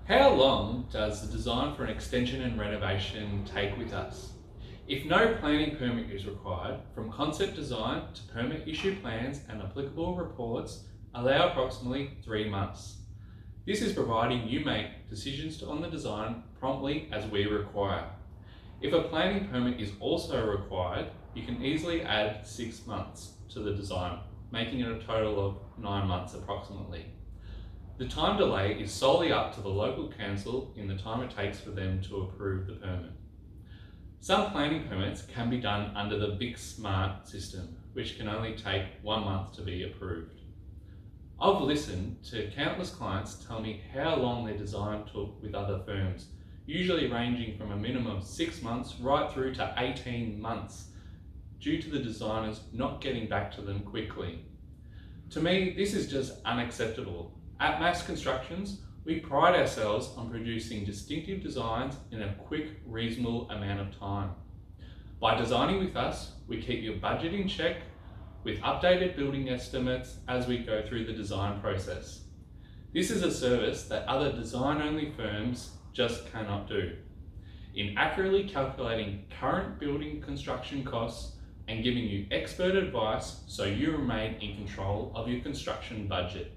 How long does the design for an extension and renovation take with us? If no planning permit is required, from concept design to permit issue plans and applicable reports allow approximately 3 months. This is providing you make decisions on the design promptly as we require. If a planning permit is also required, you can easily add 6 months to the design, making it a total of 9 months approximately. The time delay is solely up to the local council in the time it takes for them to approve the permit. Some planning permits can be done under the Big Smart system, which can only take 1 month to be approved. I've listened to countless clients tell me how long their design took with other firms, usually ranging from a minimum of 6 months right through to 18 months, due to the designers not getting back to them quickly. To me, this is just unacceptable. At Mass Constructions, we pride ourselves on producing distinctive designs in a quick, reasonable amount of time. By designing with us, we keep your budget in check with updated building estimates as we go through the design process. This is a service that other design-only firms just cannot do. In accurately calculating current building construction costs and giving you expert advice so you remain in control of your construction budget.